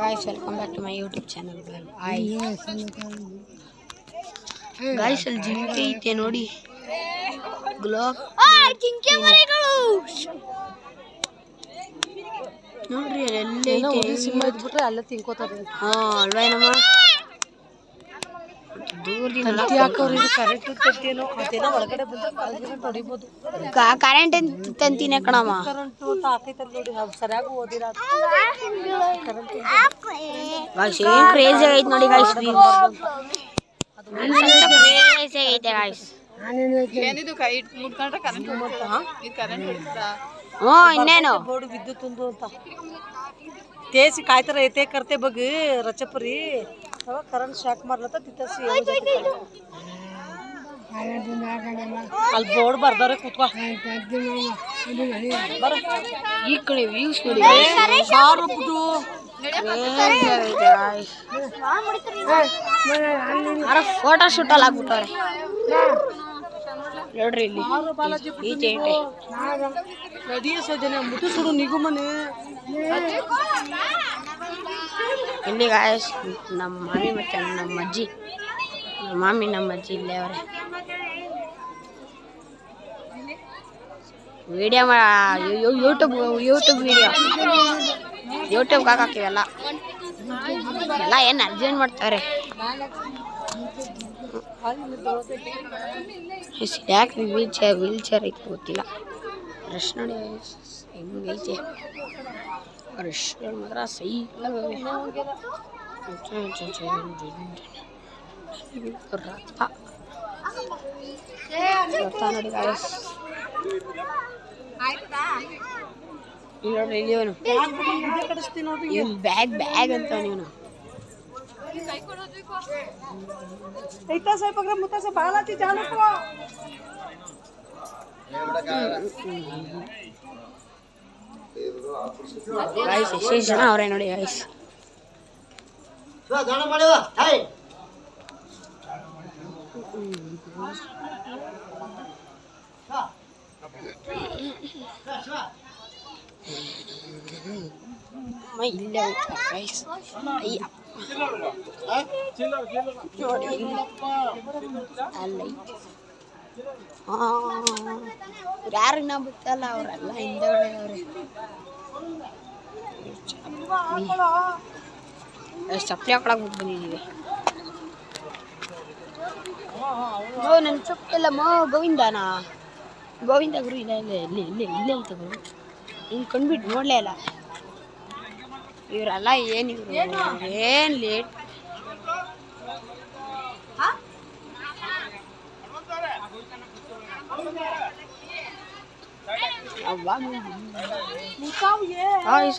guys, welcome back to my YouTube channel. Guys, ಅಲ್ಲಿ ಜಿಂಕೆ ಐತೆ ನೋಡಿ. ಗ್ಲೋಬ್ ಜಿಂಕೆ ಮರಿಗಳು ನೋಡ್ರಿ ಎಲ್ಲೇ ಐತೆ. ಸಿಂಹ ಇದ್ಬಿಟ್ರೆ ಅಲ್ಲೇ ತಿನ್ಕೋತಾರೆ. ಅಲ್ವಾ ನಮ್ಮ ದೂರದಿಂದ ಕರೆಂಟ್ ತರ್ತೀನೋ ಅದೇನೋ ಒಳಗಡೆ ಹೊಡಿಬೋದು. ಕರೆಂಟ್ ತಂತಿನೇ ಕಣಮ್ಮ. ಕರೆಂಟ್ ಹಾಕೈತಲ್ಲ ನೋಡಿ, ಸರಿಯಾಗಿ ಓದಿರ ಗಾಯ್ಸ್ ಏನ್ ಕ್ರೇಜಿ ಆಗೈತೆ ನೋಡಿ ಗಾಯ್ಸ್. ಕ್ರೇಜಿ ಆಗೈತೆ ಗಾಯ್ಸ್. ಇನ್ನೇನು ಬೋರ್ಡ್ ವಿದ್ಯುತ್ ಒಂದು ಅಂತ तेजी काय तर येते करते बघ रचपरी करंट शॉक मारला तर तिथंच ಅಲ್ಲಿ ಬೋರ್ಡ್ ಬರ್ದಾರೆ ಕೂತ್ಕೋ ಈ ಕಡೆ ವ್ಯೂಸ್ ನೋಡಿ ಫೋಟೋ ಶೂಟ್ ಅಲ್ಲಿ ಆಗ್ಬಿಟ್ಟವ್ರೆ ನೋಡ್ರಿ ಇಲ್ಲಿ ಈಚೆ ಈಟೆ ನದಿಯ ಸೋಜನೆ ಮುಟ್ಟು ಸುಡು ನಿಗು ಮನೆ ಇಲ್ಲಿ ಗಾಯಸ್ ನಮ್ಮ ಮಾಮಿ ಮತ್ತೆ ನಮ್ಮ ಅಜ್ಜಿ ನಮ್ಮ ಅಜ್ಜಿ ಇಲ್ಲೇ ಅವರೇ ವಿಡಿಯೋ ಯೂಟ್ಯೂಬ್ ಹಾಕಿವೆಲ್ಲ ಎಲ್ಲ ಏನು ಅರ್ಜೆಂಟ್ ಮಾಡ್ತಾರೆ. ಯಾಕೆ ವೀಲ್ ಚೇರ್ ಐತೆ ಗೊತ್ತಿಲ್ಲ. ರಶ್ ನೋಡಿ ಹೆಂಗೈತೆ ರಶ್ ಮಾತ್ರ ಸೈ ರಥ ನೋಡಿ ಗಾಯಸ್. ನೋಡ್ರಿ ಇಲ್ಲಿ ಇವನು ಬ್ಯಾಗ್ ಅಂತ ನೀನು ಗಾಯ್ಸ್ ಎಷ್ಟೇ ಜನ ಅವರೇ ನೋಡಿ ಗಾಯ್ಸ್. ಇಲ್ಲೇ ಗೈಸ್ ಅಯ್ಯ ನೋಡಿ ಅಲ್ಲ ಯಾರು ನಾ ಬಿಟ್ಟಲ್ಲ ಅವರೆಲ್ಲ ಹಿಂದೆಗಡೆ ಅವ್ರೆ ಚಪ್ಪಲಿ ಹಾಕೊಳಕ್ ಬಿಟ್ಟು ಬಂದಿದ್ದೀವಿ. ನನ್ನ ಚಪ್ಪಲೆಲ್ಲ ಗೋವಿಂದನಾ ಗೋವಿಂದ ಗುರು ಇಲ್ಲ ಇಲ್ಲೇ ಐತೆ ಗುರು. ಹಿಂಗೆ ಕಂಡ್ಬಿಟ್ಟು ನೋಡ್ಲೇ ಇಲ್ಲ ಇವರೆಲ್ಲ ಏನಿದ್ರು ಏನು ಲೇಟ್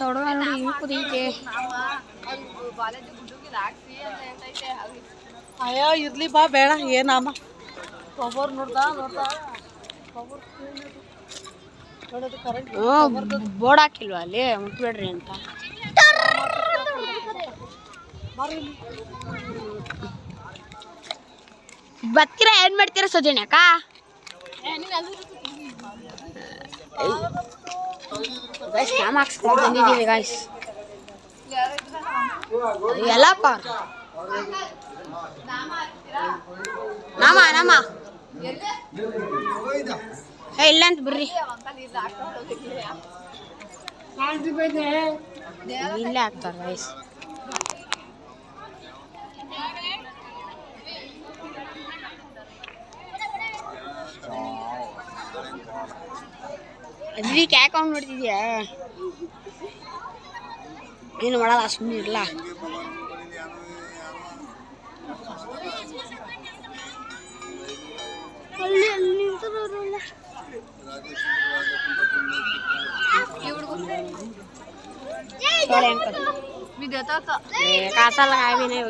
ಹುಡುಗ ನೋಡಿ ಹಿಂಗೆ ಕುದೀತೆ. ಅಯ್ಯೋ ಇರ್ಲಿ ಬಾ ಬೇಡ ಏನಮ್ಮ ಒಬ್ಬರು ನೋಡ್ದಾ ಬೋರ್ಡ್ ಹಾಕಿಲ್ವಾ ಅಲ್ಲಿ ಮುಟ್ಬೇಡ್ರಿ ಅಂತ. ಬರ್ತೀರಾ ಏನ್ ಮಾಡ್ತೀರಾ ಸೋಜಣ್ಯ ಅಕ್ಕ? ಕ್ಯಾಮ್ ಹಾಕ್ಸ್ಕೊಂಡು ಬಂದಿದ್ದೀವಿ ಗಾಯ್ಸ್. ಎಲ್ಲಪ್ಪ ನಮ್ಮ ಇಲ್ಲ ಅಂತ ಬರ್ರಿ ಇಲ್ಲೇ ಹಾಕ್ತಾರ ಗಾಯ್ಸ್. ಅದಕ್ಕೆ ಯಾಕೆ ಅವ್ನು ನೋಡ್ತಿದ್ಯಾ? ಏನು ಮಾಡಲ್ಲ ಸುಮ್ಮನೆ ಇರಲ್ಲ. कासाला काय बी नाही.